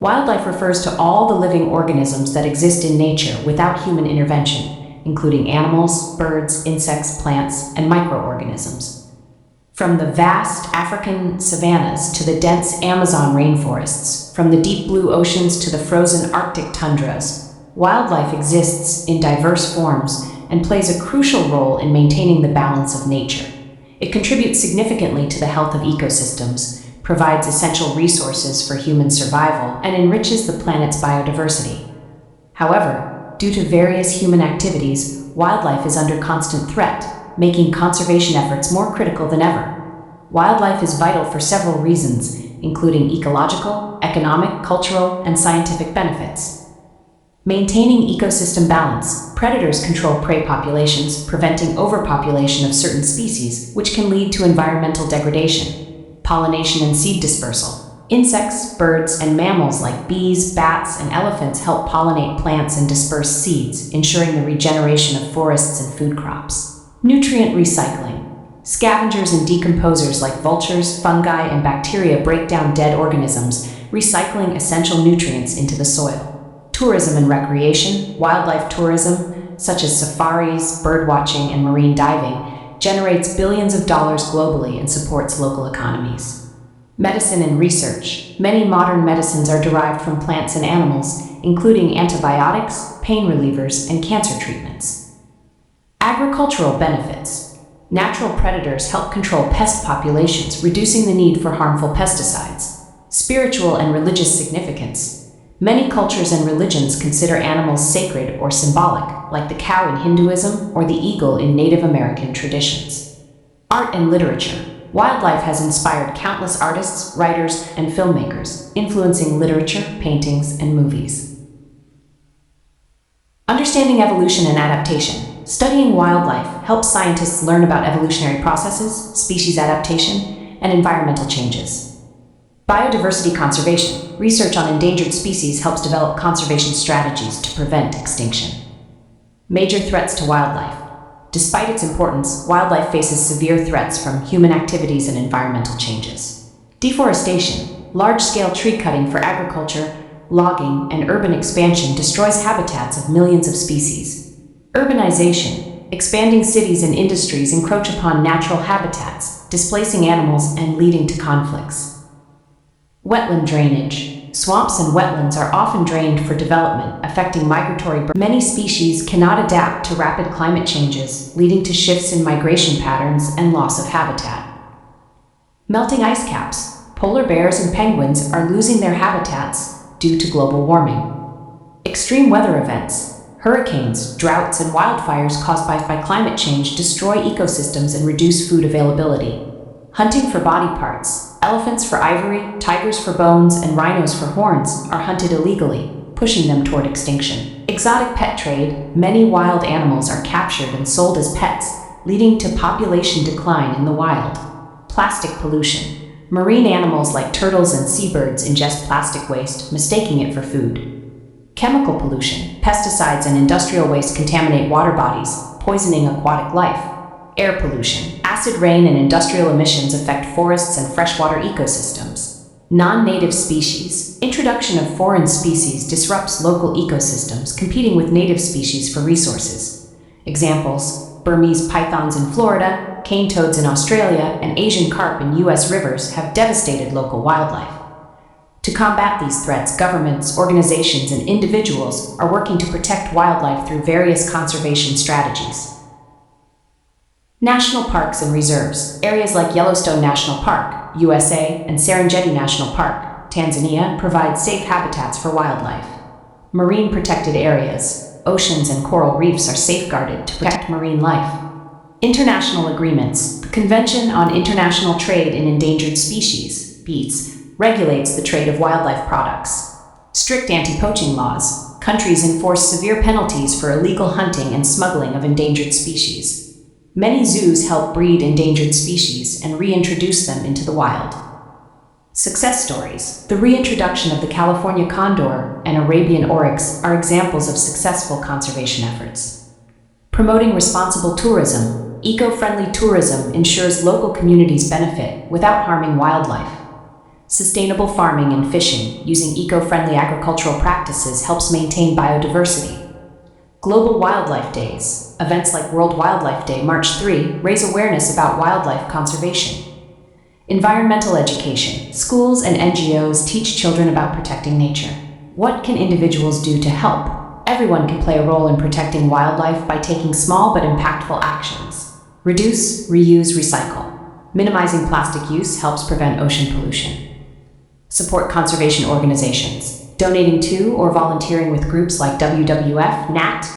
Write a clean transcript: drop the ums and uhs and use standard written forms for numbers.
Wildlife refers to all the living organisms that exist in nature without human intervention, including animals, birds, insects, plants, and microorganisms. From the vast African savannas to the dense Amazon rainforests, from the deep blue oceans to the frozen Arctic tundras, wildlife exists in diverse forms and plays a crucial role in maintaining the balance of nature. It contributes significantly to the health of ecosystems, provides essential resources for human survival, and enriches the planet's biodiversity. However, due to various human activities, wildlife is under constant threat, making conservation efforts more critical than ever. Wildlife is vital for several reasons, including ecological, economic, cultural, and scientific benefits. Maintaining ecosystem balance, predators control prey populations, preventing overpopulation of certain species, which can lead to environmental degradation. Pollination and seed dispersal. Insects, birds, and mammals like bees, bats, and elephants help pollinate plants and disperse seeds, ensuring the regeneration of forests and food crops. Nutrient recycling. Scavengers and decomposers like vultures, fungi, and bacteria break down dead organisms, recycling essential nutrients into the soil. Tourism and recreation. Wildlife tourism, such as safaris, birdwatching, and marine diving, generates billions of dollars globally and supports local economies. Medicine and research. Many modern medicines are derived from plants and animals, including antibiotics, pain relievers, and cancer treatments. Agricultural benefits. Natural predators help control pest populations, reducing the need for harmful pesticides. Spiritual and religious significance. Many cultures and religions consider animals sacred or symbolic, like the cow in Hinduism or the eagle in Native American traditions. Art and literature. Wildlife has inspired countless artists, writers, and filmmakers, influencing literature, paintings, and movies. Understanding evolution and adaptation. Studying wildlife helps scientists learn about evolutionary processes, species adaptation, and environmental changes. Biodiversity conservation. Research on endangered species helps develop conservation strategies to prevent extinction. Major threats to wildlife. Despite its importance, wildlife faces severe threats from human activities and environmental changes. Deforestation. Large-scale tree cutting for agriculture, logging, and urban expansion destroys habitats of millions of species. Urbanization. Expanding cities and industries encroach upon natural habitats, displacing animals and leading to conflicts. Wetland drainage. Swamps and wetlands are often drained for development, affecting migratory birds. Many species cannot adapt to rapid climate changes, leading to shifts in migration patterns and loss of habitat. Melting ice caps. Polar bears and penguins are losing their habitats due to global warming. Extreme weather events. Hurricanes, droughts, and wildfires caused by climate change destroy ecosystems and reduce food availability. Hunting for body parts. Elephants for ivory, tigers for bones, and rhinos for horns are hunted illegally, pushing them toward extinction. Exotic pet trade. Many wild animals are captured and sold as pets, leading to population decline in the wild. Plastic pollution. Marine animals like turtles and seabirds ingest plastic waste, mistaking it for food. Chemical pollution. Pesticides and industrial waste contaminate water bodies, poisoning aquatic life. Air pollution. Acid rain and industrial emissions affect forests and freshwater ecosystems. Non-native species. Introduction of foreign species disrupts local ecosystems, competing with native species for resources. Examples: Burmese pythons in Florida, cane toads in Australia, and Asian carp in U.S. rivers have devastated local wildlife. To combat these threats, governments, organizations, and individuals are working to protect wildlife through various conservation strategies. National parks and reserves. Areas like Yellowstone National Park, USA, and Serengeti National Park, Tanzania, provide safe habitats for wildlife. Marine protected areas. Oceans and coral reefs are safeguarded to protect marine life. International agreements. The Convention on International Trade in Endangered Species, PEATS, regulates the trade of wildlife products. Strict anti-poaching laws. Countries enforce severe penalties for illegal hunting and smuggling of endangered species. Many zoos help breed endangered species and reintroduce them into the wild. Success stories. The reintroduction of the California condor and Arabian oryx are examples of successful conservation efforts. Promoting responsible tourism. Eco-friendly tourism ensures local communities benefit without harming wildlife. Sustainable farming and fishing using eco-friendly agricultural practices helps maintain biodiversity. Global Wildlife Days. Events like World Wildlife Day, March 3, raise awareness about wildlife conservation. Environmental education. Schools and NGOs teach children about protecting nature. What can individuals do to help? Everyone can play a role in protecting wildlife by taking small but impactful actions. Reduce, reuse, recycle. Minimizing plastic use helps prevent ocean pollution. Support conservation organizations. Donating to or volunteering with groups like WWF, NAT,